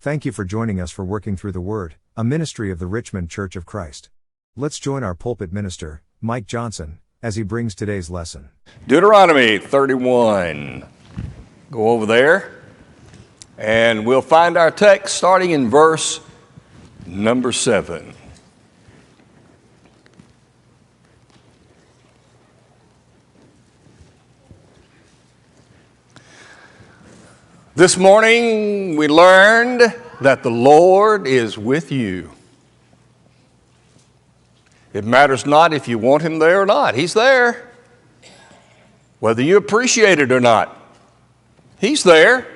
Thank you for joining us for Working Through the Word, a ministry of the Richmond Church of Christ. Let's join our pulpit minister, Mike Johnson, as he brings today's lesson. Deuteronomy 31. Go over there, and we'll find our text starting in verse number 7. This morning we learned that the Lord is with you. It matters not if you want Him there or not. He's there. Whether you appreciate it or not, He's there.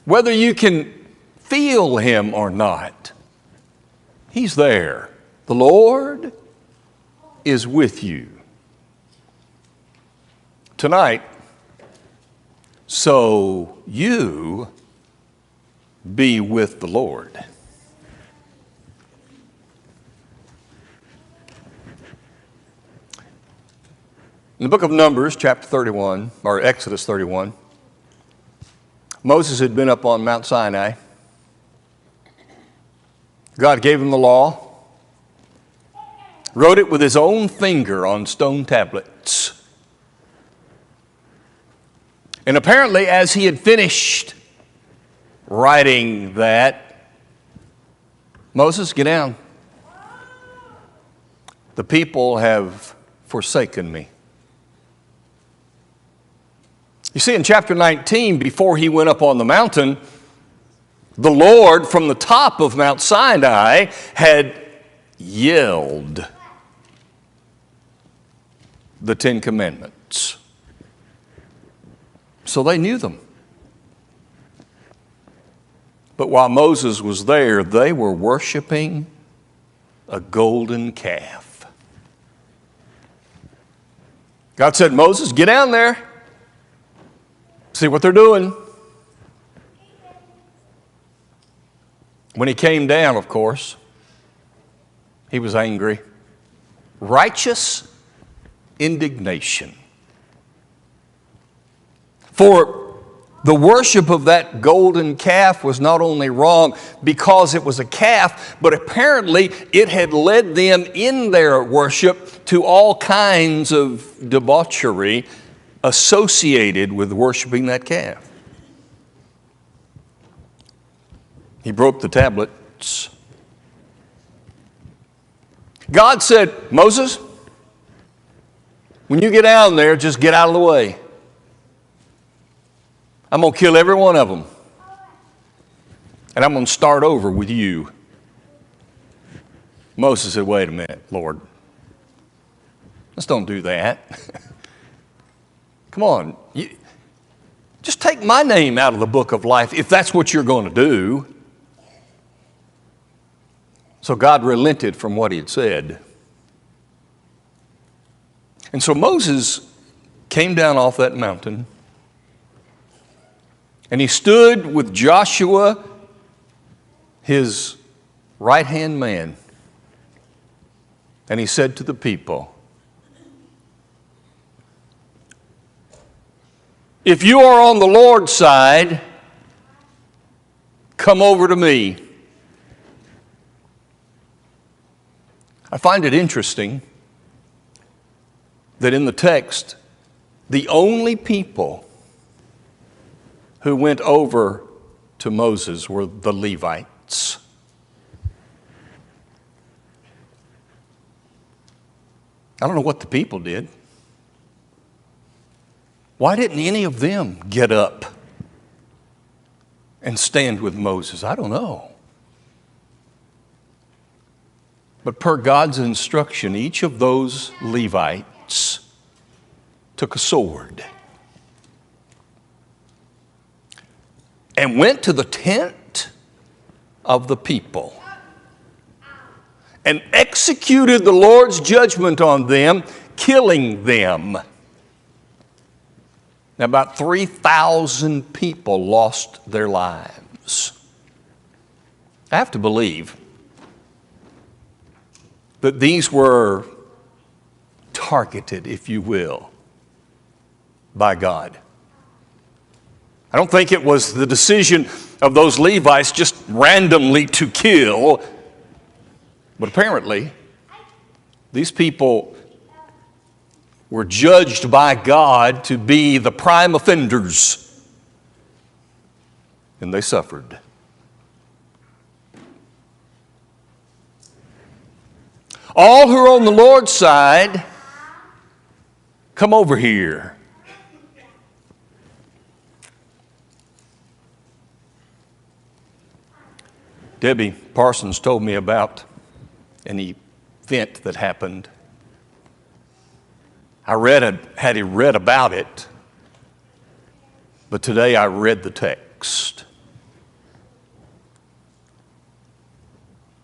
Whether you can feel Him or not, He's there. The Lord is with you. Tonight, so you be with the Lord. In the book of Numbers, chapter 31, or Exodus 31, Moses had been up on Mount Sinai. God gave him the law, wrote it with his own finger on stone tablets. And apparently, as he had finished writing that, Moses, get down. The people have forsaken me. You see, in chapter 19, before he went up on the mountain, the Lord from the top of Mount Sinai had yelled the Ten Commandments. So they knew them. But while Moses was there, they were worshiping a golden calf. God said, Moses, get down there. See what they're doing. When he came down, of course, he was angry. Righteous indignation. For the worship of that golden calf was not only wrong because it was a calf, but apparently it had led them in their worship to all kinds of debauchery associated with worshiping that calf. He broke the tablets. God said, Moses, when you get down there, just get out of the way. I'm going to kill every one of them. And I'm going to start over with you. Moses said, wait a minute, Lord. Let's don't do that. Come on. Just take my name out of the book of life if that's what you're going to do. So God relented from what he had said. And so Moses came down off that mountain. And he stood with Joshua, his right-hand man, and he said to the people, if you are on the Lord's side, come over to me. I find it interesting that in the text, the only people who went over to Moses were the Levites. I don't know what the people did. Why didn't any of them get up and stand with Moses? I don't know. But per God's instruction, each of those Levites took a sword and went to the tent of the people and executed the Lord's judgment on them, killing them. Now, about 3,000 people lost their lives. I have to believe that these were targeted, if you will, by God. I don't think it was the decision of those Levites just randomly to kill. But apparently, these people were judged by God to be the prime offenders, and they suffered. All who are on the Lord's side, come over here. Debbie Parsons told me about an event that happened. I had read about it, but today I read the text.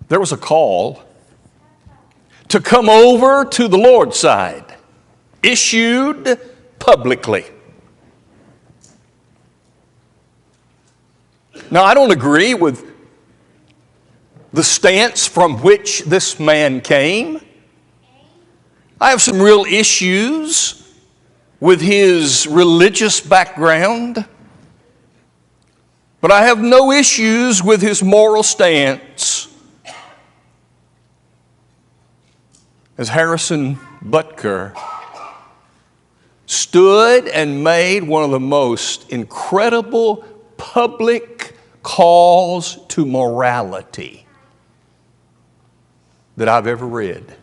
There was a call to come over to the Lord's side, issued publicly. Now, I don't agree with the stance from which this man came. I have some real issues with his religious background, but I have no issues with his moral stance. As Harrison Butker stood and made one of the most incredible public calls to morality that I've ever read.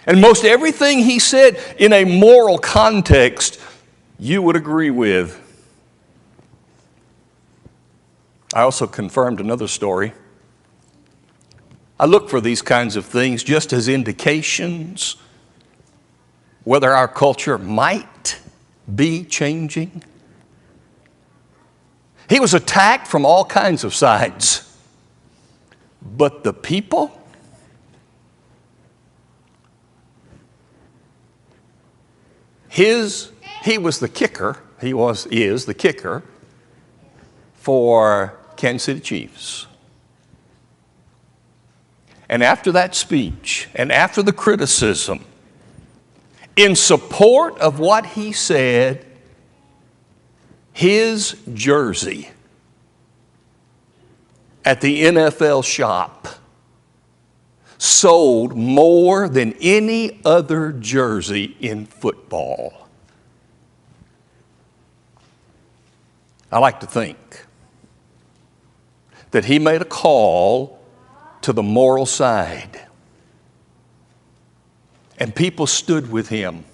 And most everything he said in a moral context, you would agree with. I also confirmed another story. I look for these kinds of things just as indications whether our culture might be changing. He was attacked from all kinds of sides, but the people, he was the kicker, is the kicker for Kansas City Chiefs. And after that speech, and after the criticism, in support of what he said, his jersey at the NFL shop sold more than any other jersey in football. I like to think that he made a call to the moral side, and people stood with him.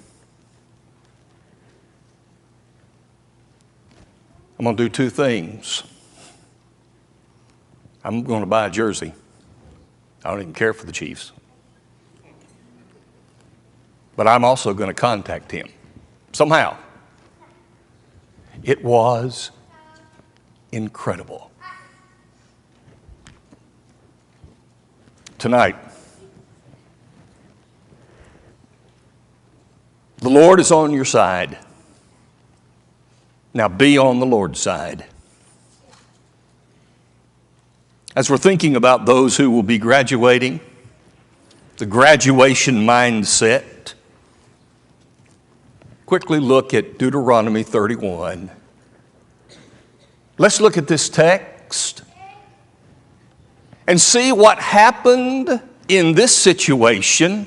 I'm going to do two things. I'm going to buy a jersey. I don't even care for the Chiefs. But I'm also going to contact him somehow. It was incredible. Tonight, the Lord is on your side. Now be on the Lord's side. As we're thinking about those who will be graduating, the graduation mindset, quickly look at Deuteronomy 31. Let's look at this text and see what happened in this situation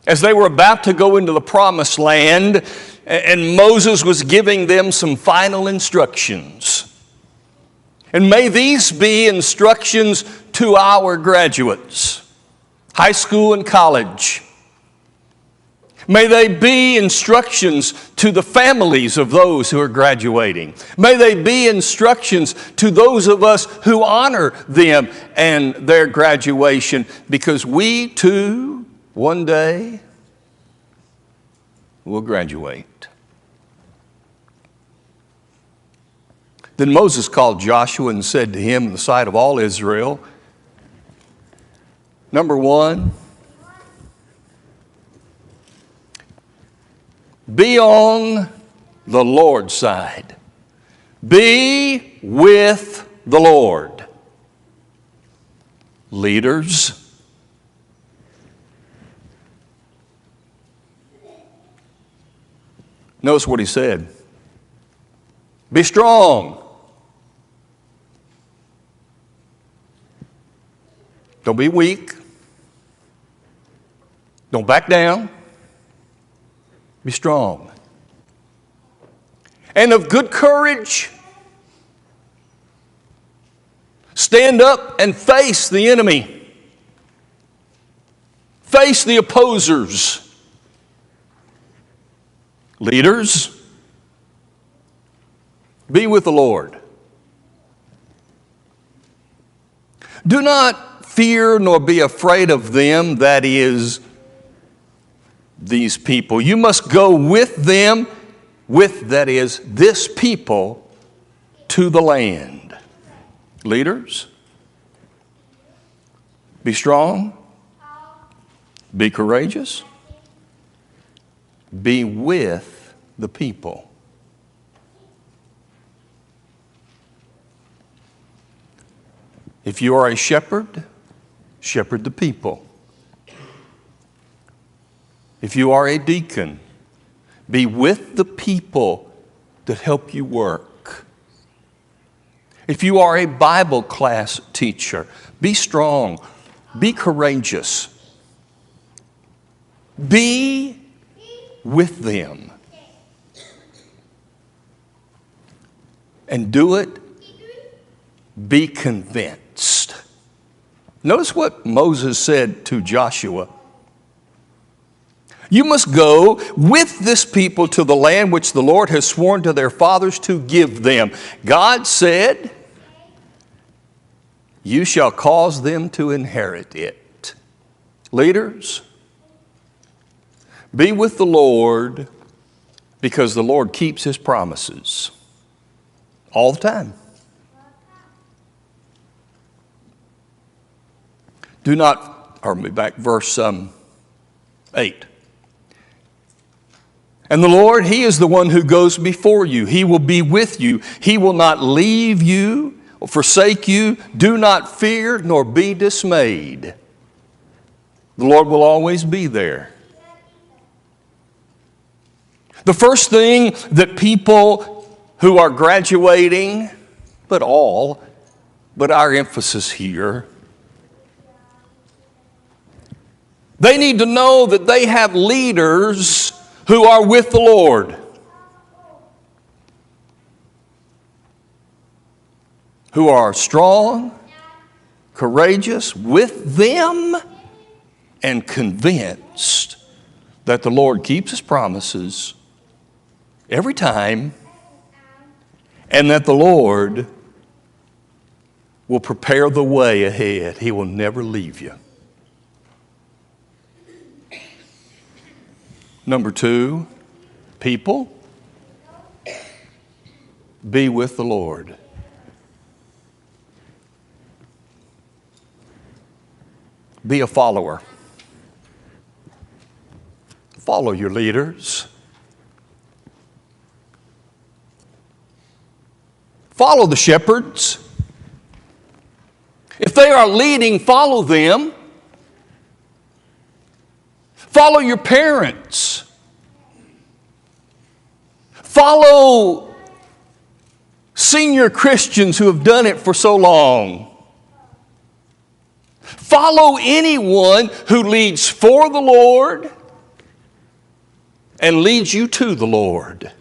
as they were about to go into the promised land and Moses was giving them some final instructions. And may these be instructions to our graduates, high school and college. May they be instructions to the families of those who are graduating. May they be instructions to those of us who honor them and their graduation, because we too, one day, will graduate. Then Moses called Joshua and said to him in the sight of all Israel, number one, be on the Lord's side. Be with the Lord. Leaders, notice what he said. Be strong. Don't be weak. Don't back down. Be strong. And of good courage. Stand up and face the enemy. Face the opposers. Leaders, be with the Lord. Do not fear nor be afraid of them, that is, these people. You must go with them, that is, this people, to the land. Leaders, be strong, be courageous, be with the people. If you are a shepherd, shepherd the people. If you are a deacon, be with the people that help you work. If you are a Bible class teacher, be strong, be courageous, be with them. And do it, be convinced. Notice what Moses said to Joshua. You must go with this people to the land which the Lord has sworn to their fathers to give them. God said, you shall cause them to inherit it. Leaders, be with the Lord, because the Lord keeps His promises all the time. Do not, or back verse 8. And the Lord, He is the one who goes before you. He will be with you. He will not leave you or forsake you. Do not fear nor be dismayed. The Lord will always be there. The first thing that people who are graduating, but our emphasis here, they need to know that they have leaders who are with the Lord, who are strong, courageous, with them, and convinced that the Lord keeps His promises every time, and that the Lord will prepare the way ahead. He will never leave you. Number 2, people, be with the Lord. Be a follower. Follow your leaders. Follow the shepherds. If they are leading, follow them. Follow your parents. Follow senior Christians who have done it for so long. Follow anyone who leads for the Lord and leads you to the Lord.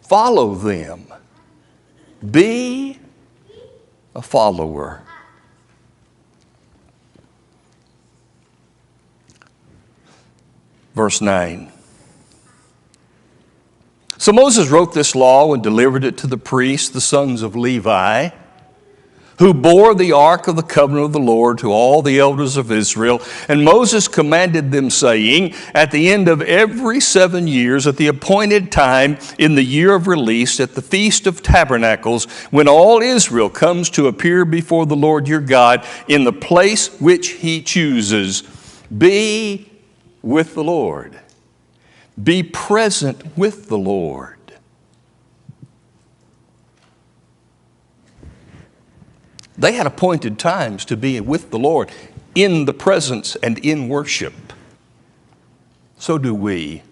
Follow them. Be a follower. Verse 9. So Moses wrote this law and delivered it to the priests, the sons of Levi, who bore the ark of the covenant of the Lord, to all the elders of Israel. And Moses commanded them, saying, at the end of every 7 years, at the appointed time, in the year of release, at the Feast of Tabernacles, when all Israel comes to appear before the Lord your God in the place which He chooses, be with the Lord. Be present with the Lord. They had appointed times to be with the Lord in the presence and in worship. So do we.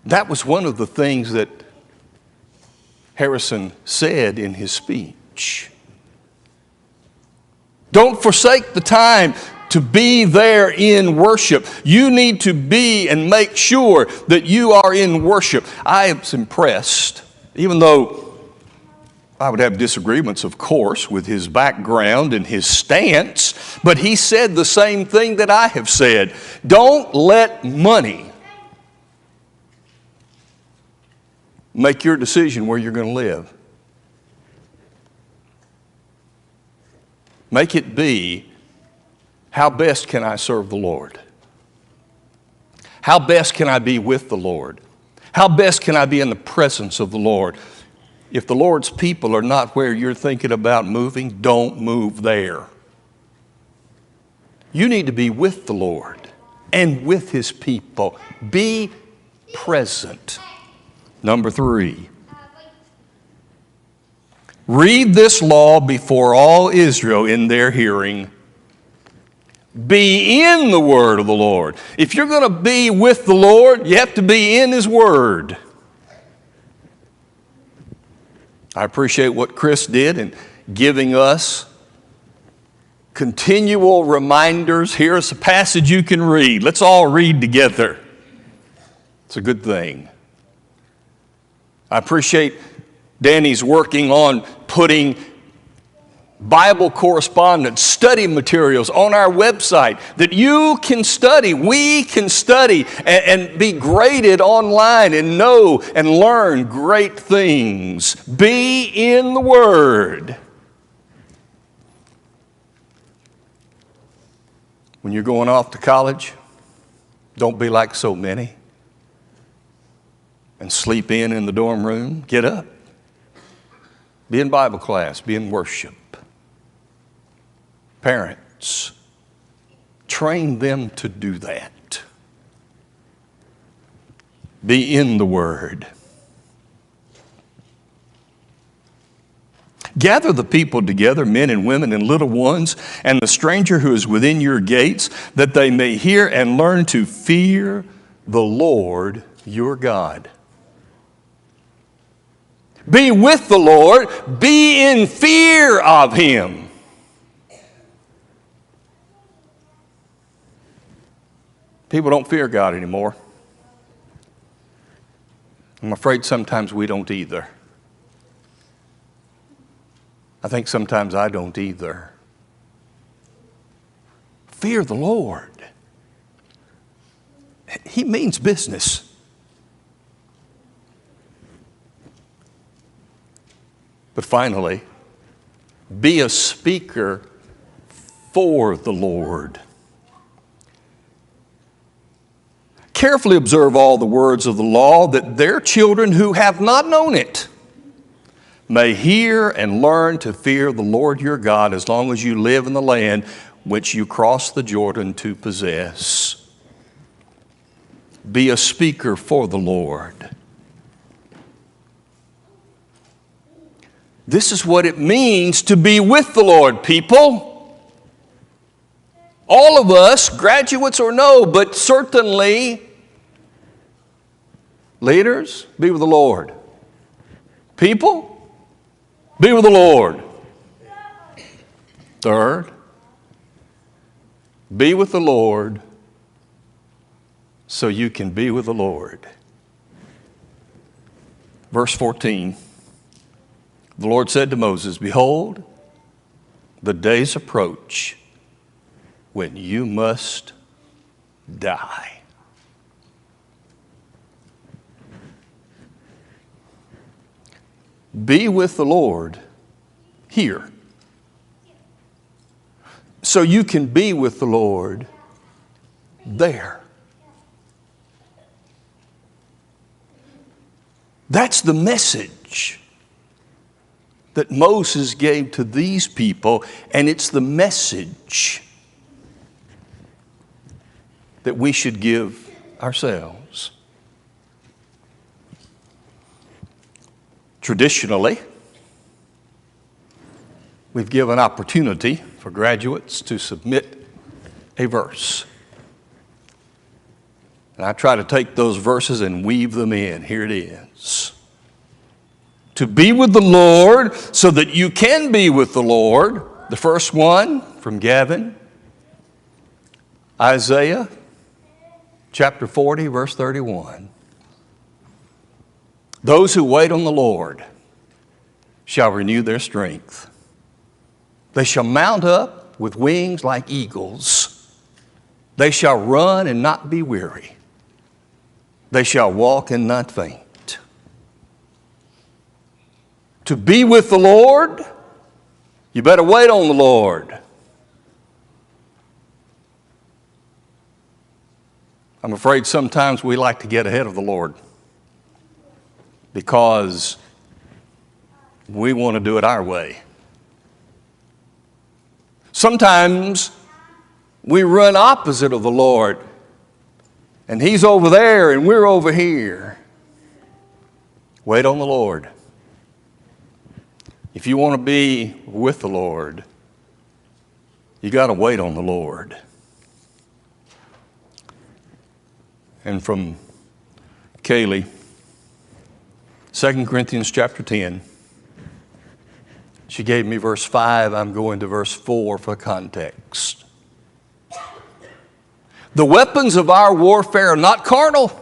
That was one of the things that Harrison said in his speech. Don't forsake the time to be there in worship. You need to be and make sure that you are in worship. I was impressed, even though I would have disagreements, of course, with his background and his stance, but he said the same thing that I have said. Don't let money make your decision where you're going to live. Make it be, how best can I serve the Lord? How best can I be with the Lord? How best can I be in the presence of the Lord? If the Lord's people are not where you're thinking about moving, don't move there. You need to be with the Lord and with His people. Be present. Number 3. Read this law before all Israel in their hearing. Be in the word of the Lord. If you're going to be with the Lord, you have to be in His word. I appreciate what Chris did in giving us continual reminders. Here's a passage you can read. Let's all read together. It's a good thing. I appreciate Danny's working on putting Bible correspondence, study materials on our website that you can study, we can study and be graded online and know and learn great things. Be in the Word. When you're going off to college, don't be like so many and sleep in the dorm room. Get up. Be in Bible class. Be in worship. Parents, train them to do that. Be in the Word. Gather the people together, men and women and little ones, and the stranger who is within your gates, that they may hear and learn to fear the Lord your God. Be with the Lord. Be in fear of Him. People don't fear God anymore. I'm afraid sometimes we don't either. I think sometimes I don't either. Fear the Lord. He means business. But finally, be a speaker for the Lord. Carefully observe all the words of the law, that their children who have not known it may hear and learn to fear the Lord your God as long as you live in the land which you cross the Jordan to possess. Be a speaker for the Lord. This is what it means to be with the Lord, people. All of us, graduates or no, but certainly leaders, be with the Lord. People, be with the Lord. Third, be with the Lord so you can be with the Lord. Verse 14, the Lord said to Moses, behold, the days approach when you must die. Be with the Lord here, so you can be with the Lord there. That's the message that Moses gave to these people, and it's the message that we should give ourselves. Traditionally, we've given opportunity for graduates to submit a verse. And I try to take those verses and weave them in. Here it is. To be with the Lord so that you can be with the Lord. The first one from Gavin. Isaiah chapter 40, verse 31. Those who wait on the Lord shall renew their strength. They shall mount up with wings like eagles. They shall run and not be weary. They shall walk and not faint. To be with the Lord, you better wait on the Lord. I'm afraid sometimes we like to get ahead of the Lord because we want to do it our way. Sometimes we run opposite of the Lord, and He's over there and we're over here. Wait on the Lord. If you want to be with the Lord, you got to wait on the Lord. And from Kaylee, 2 Corinthians chapter 10, she gave me verse 5. I'm going to verse 4 for context. The weapons of our warfare are not carnal,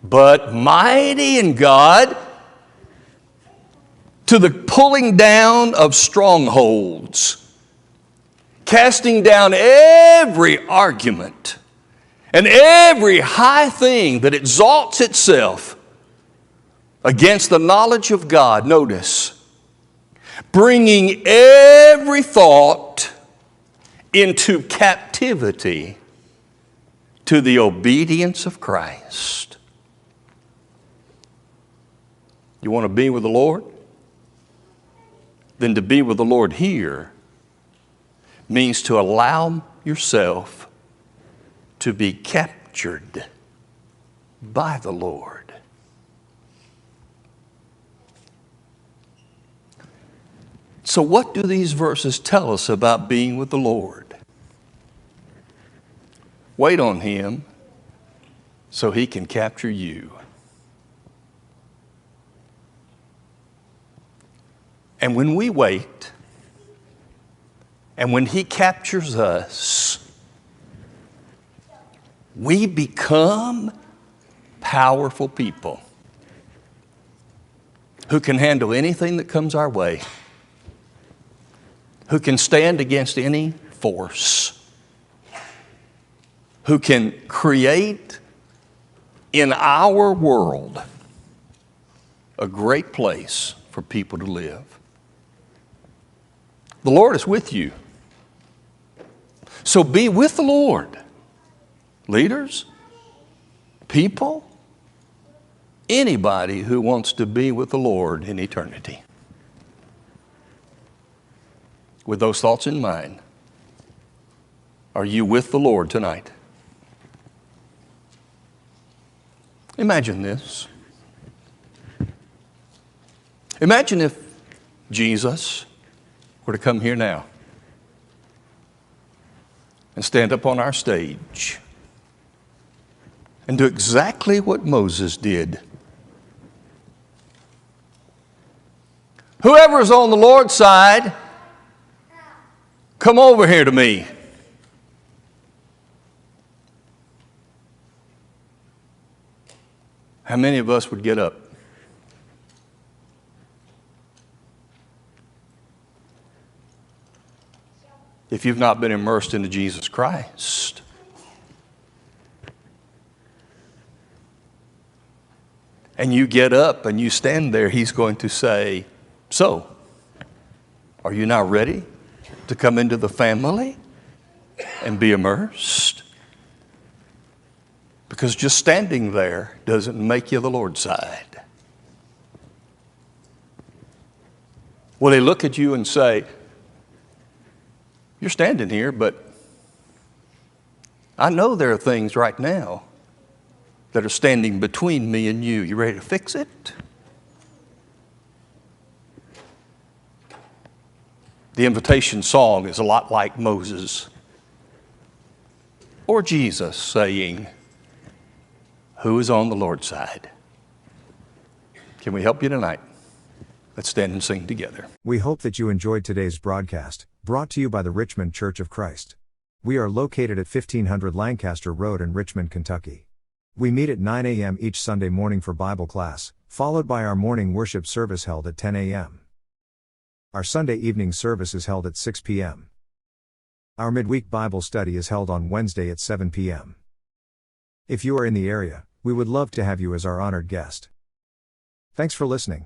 but mighty in God to the pulling down of strongholds, casting down every argument and every high thing that exalts itself against the knowledge of God. Notice, bringing every thought into captivity to the obedience of Christ. You want to be with the Lord? Then to be with the Lord here means to allow yourself to be captured by the Lord. So what do these verses tell us about being with the Lord? Wait on Him so He can capture you. And when we wait, and when He captures us, we become powerful people who can handle anything that comes our way, who can stand against any force, who can create in our world a great place for people to live. The Lord is with you. So be with the Lord. Leaders, people, anybody who wants to be with the Lord in eternity. With those thoughts in mind, are you with the Lord tonight? Imagine this. Imagine if Jesus were to come here now and stand up on our stage and do exactly what Moses did. Whoever is on the Lord's side, come over here to me. How many of us would get up? If you've not been immersed into Jesus Christ. And you get up and you stand there, He's going to say, so, are you now ready to come into the family and be immersed? Because just standing there doesn't make you the Lord's side. Will He look at you and say, you're standing here, but I know there are things right now that are standing between me and you. You ready to fix it? The invitation song is a lot like Moses or Jesus saying, Who is on the Lord's side? Can we help you tonight? Let's stand and sing together. We hope that you enjoyed today's broadcast, brought to you by the Richmond Church of Christ. We are located at 1500 Lancaster Road in Richmond, Kentucky. We meet at 9 a.m. each Sunday morning for Bible class, followed by our morning worship service held at 10 a.m. Our Sunday evening service is held at 6 p.m. Our midweek Bible study is held on Wednesday at 7 p.m. If you are in the area, we would love to have you as our honored guest. Thanks for listening.